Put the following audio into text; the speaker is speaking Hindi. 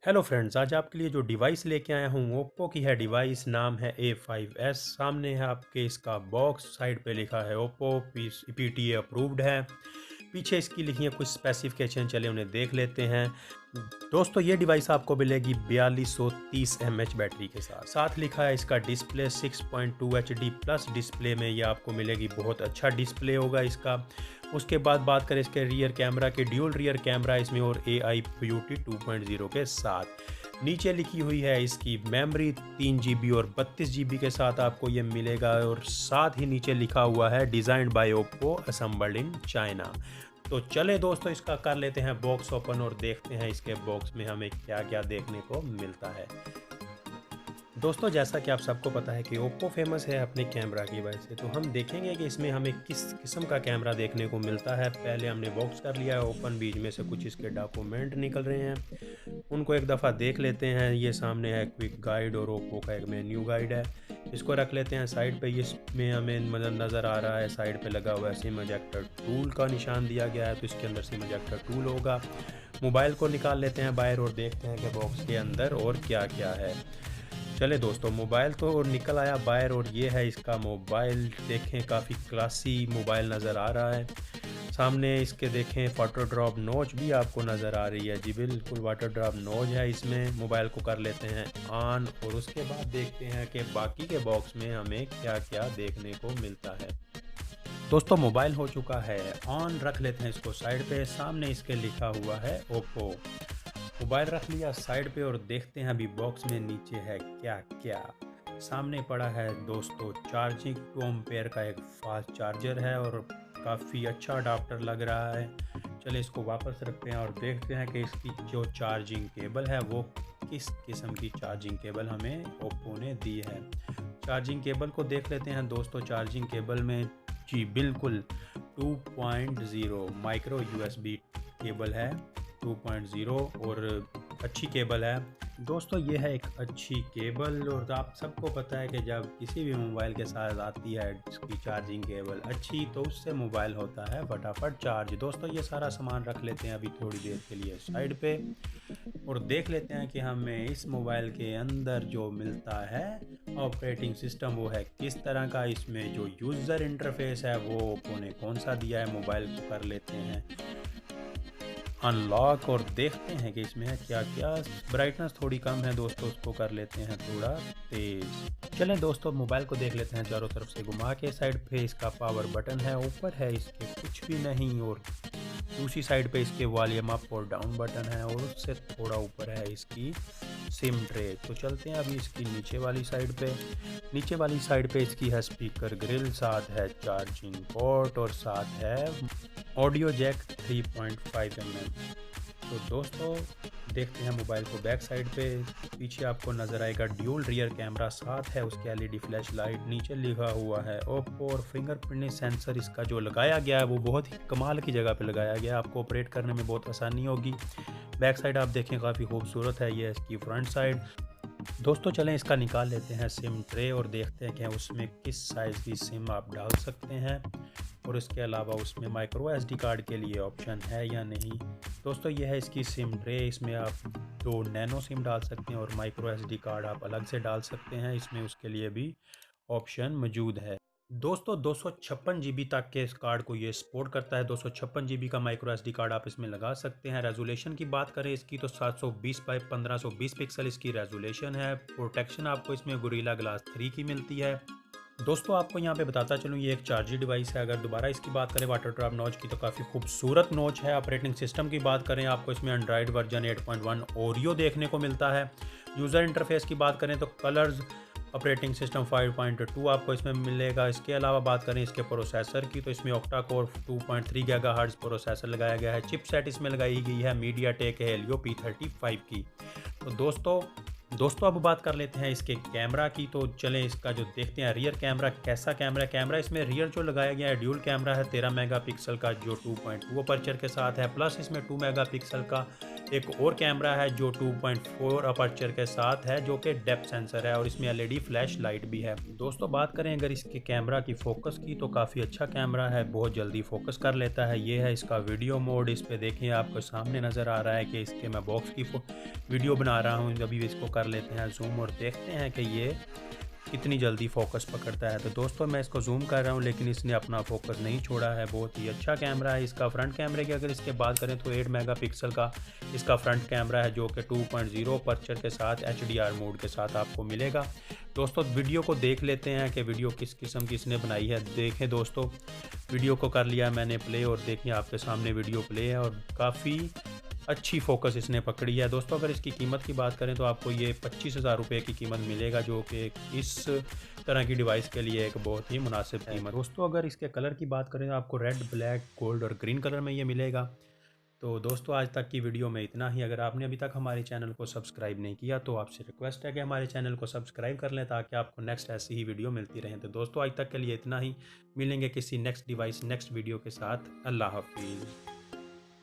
हेलो फ्रेंड्स, आज आपके लिए जो डिवाइस लेके आया हूँ ओप्पो की है। डिवाइस नाम है A5s। सामने है आपके इसका बॉक्स, साइड पे लिखा है ओप्पो, PTA अप्रूव्ड है। पीछे इसकी लिखी है कुछ स्पेसिफिकेशन, चले उन्हें देख लेते हैं। दोस्तों ये डिवाइस आपको मिलेगी 4230 mAh बैटरी के साथ। साथ लिखा है इसका डिस्प्ले 6.2 HD प्लस डिस्प्ले में ये आपको मिलेगी। बहुत अच्छा डिस्प्ले होगा इसका। उसके बाद बात करें इसके रियर कैमरा के, ड्यूल रियर कैमरा इसमें और AI Beauty 2.0 के साथ। नीचे लिखी हुई है इसकी मेमोरी 3 GB और 32 GB के साथ आपको ये मिलेगा। और साथ ही नीचे लिखा हुआ है designed bye Oppo, assembled in China. तो चले दोस्तों इसका कर लेते हैं बॉक्स ओपन और देखते हैं इसके बॉक्स में हमें क्या क्या देखने को मिलता है। दोस्तों जैसा कि आप सबको पता है कि ओप्पो फेमस है अपने कैमरा की वजह से, तो हम देखेंगे कि इसमें हमें किस किस्म का कैमरा देखने को मिलता है। पहले हमने बॉक्स कर लिया है ओपन, बीच में से कुछ इसके डॉक्यूमेंट निकल रहे हैं, उनको एक दफ़ा देख लेते हैं। ये सामने है क्विक गाइड और ओप्पो का एक मेन्यू गाइड है, इसको रख लेते हैं साइड पे। इसमें हमें नज़र आ रहा है साइड पे लगा हुआ है सिम इजेक्टर टूल का निशान दिया गया है, तो इसके अंदर सिम इजेक्टर टूल होगा। मोबाइल को निकाल लेते हैं बाहर और देखते हैं कि बॉक्स के अंदर और क्या क्या है। चले दोस्तों, मोबाइल तो निकल आया बाहर और ये है इसका मोबाइल। देखें काफ़ी क्लासी मोबाइल नज़र आ रहा है। सामने इसके देखें वाटर ड्रॉप नोच भी आपको नज़र आ रही है। जी बिल्कुल वाटर ड्रॉप नोच है इसमें। मोबाइल को कर लेते हैं ऑन और उसके बाद देखते हैं कि बाकी के बॉक्स में हमें क्या क्या देखने को मिलता है। दोस्तों मोबाइल हो चुका है ऑन, रख लेते हैं इसको साइड पे। सामने इसके लिखा हुआ है ओप्पो। मोबाइल रख लिया साइड पे और देखते हैं अभी बॉक्स में नीचे है क्या क्या। सामने पड़ा है दोस्तों चार्जिंग 2 एम्पेयर का एक फास्ट चार्जर है और काफ़ी अच्छा अडाप्टर लग रहा है। चलिए इसको वापस रखते हैं और देखते हैं कि इसकी जो चार्जिंग केबल है वो किस किस्म की चार्जिंग केबल हमें ओप्पो ने दी है। चार्जिंग केबल को देख लेते हैं दोस्तों। चार्जिंग केबल में जी बिल्कुल 2.0 माइक्रो USB केबल है, 2.0 और अच्छी केबल है दोस्तों। ये है एक अच्छी केबल और आप सबको पता है कि जब किसी भी मोबाइल के साथ आती है इसकी चार्जिंग केबल अच्छी, तो उससे मोबाइल होता है फटाफट चार्ज। दोस्तों ये सारा सामान रख लेते हैं अभी थोड़ी देर के लिए साइड पे और देख लेते हैं कि हमें इस मोबाइल के अंदर जो मिलता है ऑपरेटिंग सिस्टम वो है किस तरह का। इसमें जो यूज़र इंटरफेस है वो ओप्पो ने कौन सा दिया है। मोबाइल को कर लेते हैं अनलॉक और देखते हैं कि इसमें है क्या क्या। ब्राइटनेस थोड़ी कम है दोस्तों, उसको कर लेते हैं थोड़ा तेज। चलें दोस्तों मोबाइल को देख लेते हैं चारों तरफ से घुमा के। साइड पे इसका पावर बटन है, ऊपर है इसके कुछ भी नहीं, और दूसरी साइड पे इसके वॉल्यूम अप और डाउन बटन है और उससे थोड़ा ऊपर है इसकी सिम ट्रे। तो चलते हैं अभी इसकी नीचे वाली साइड पे। नीचे वाली साइड पे इसकी है स्पीकर ग्रिल, साथ है चार्जिंग पोर्ट और साथ है ऑडियो जैक 3.5 mm। तो दोस्तों देखते हैं मोबाइल को बैक साइड पे। पीछे आपको नज़र आएगा ड्यूल रियर कैमरा, साथ है उसके LED फ्लैश लाइट। नीचे लिखा हुआ है ओप्पो और फिंगरप्रिंट सेंसर इसका जो लगाया गया है वो बहुत ही कमाल की जगह पे लगाया गया है, आपको ऑपरेट करने में बहुत आसानी होगी। बैक साइड आप देखें काफ़ी खूबसूरत है ये इसकी फ्रंट साइड। दोस्तों चलें इसका निकाल लेते हैं सिम ट्रे और देखते हैं कि उसमें किस साइज़ की सिम आप डाल सकते हैं और इसके अलावा उसमें माइक्रो SD कार्ड के लिए ऑप्शन है या नहीं। दोस्तों ये है इसकी सिम ट्रे। इसमें आप 2 नैनो सिम डाल सकते हैं और माइक्रो SD कार्ड आप अलग से डाल सकते हैं, इसमें उसके लिए भी ऑप्शन मौजूद है। दोस्तों 256 GB तक के इस कार्ड को ये सपोर्ट करता है। 256 GB का माइक्रो SD कार्ड आप इसमें लगा सकते हैं। रेजोल्यूशन की बात करें इसकी तो 720 बाई 1520 पिक्सल इसकी रेजोल्यूशन है। प्रोटेक्शन आपको इसमें गोरिल्ला ग्लास 3 की मिलती है। दोस्तों आपको यहाँ पे बताता चलूँ ये एक चार्जिंग डिवाइस है। अगर दोबारा इसकी बात करें वाटर ड्रॉप नॉच की तो काफ़ी खूबसूरत नॉच है। ऑपरेटिंग सिस्टम की बात करें आपको इसमें एंड्रॉयड वर्जन 8.1 ओरियो देखने को मिलता है। यूज़र इंटरफेस की बात करें तो कलर्स ऑपरेटिंग सिस्टम 5.2 आपको इसमें मिलेगा। इसके अलावा बात करें इसके प्रोसेसर की तो इसमें ऑक्टा कोर 2.3 GHz प्रोसेसर लगाया गया है। चिपसेट इसमें लगाई गई है मीडियाटेक हेलियो P35 की। तो दोस्तों अब बात कर लेते हैं इसके कैमरा की। तो चलें इसका जो देखते हैं रियर कैमरा कैसा कैमरा इसमें रियर जो लगाया गया है ड्यूल कैमरा है 13 मेगापिक्सल का, जो 2.2 अपर्चर के साथ है, प्लस इसमें 2 मेगापिक्सल का एक और कैमरा है जो 2.4 अपर्चर के साथ है, जो कि डेप्थ सेंसर है और इसमें एलईडी फ्लैश लाइट भी है। दोस्तों बात करें अगर इसके कैमरा की फोकस की, तो काफ़ी अच्छा कैमरा है, बहुत जल्दी फोकस कर लेता है। ये है इसका वीडियो मोड। इस पे देखिए आपको सामने नज़र आ रहा है कि इसके मैं बॉक्स की वीडियो बना रहा हूँ। अभी इसको कर लेते हैं जूम और देखते हैं कि ये कितनी जल्दी फोकस पकड़ता है। तो दोस्तों मैं इसको जूम कर रहा हूँ लेकिन इसने अपना फोकस नहीं छोड़ा है। बहुत ही अच्छा कैमरा है इसका। फ्रंट कैमरे की अगर इसके बात करें तो 8 मेगापिक्सल का इसका फ्रंट कैमरा है, जो कि 2.0 अपर्चर के साथ HDR मोड के साथ आपको मिलेगा। दोस्तों वीडियो को देख लेते हैं कि वीडियो किस किस्म की इसने बनाई है। देखें दोस्तों, वीडियो को कर लिया मैंने प्ले और देखिए आपके सामने वीडियो प्ले है और काफ़ी अच्छी फोकस इसने पकड़ी है। दोस्तों अगर इसकी कीमत की बात करें तो आपको ये 25,000 रुपये की कीमत मिलेगा, जो कि इस तरह की डिवाइस के लिए एक बहुत ही मुनासिब कीमत। दोस्तों अगर इसके कलर की बात करें तो आपको रेड, ब्लैक, गोल्ड और ग्रीन कलर में ये मिलेगा। तो दोस्तों आज तक की वीडियो में इतना ही। अगर आपने अभी तक हमारे चैनल को सब्सक्राइब नहीं किया तो आपसे रिक्वेस्ट है कि हमारे चैनल को सब्सक्राइब कर लें, ताकि आपको नेक्स्ट ऐसी ही वीडियो मिलती रहें। तो दोस्तों आज तक के लिए इतना ही। मिलेंगे किसी नेक्स्ट डिवाइस नेक्स्ट वीडियो के साथ। अल्लाह हाफिज़।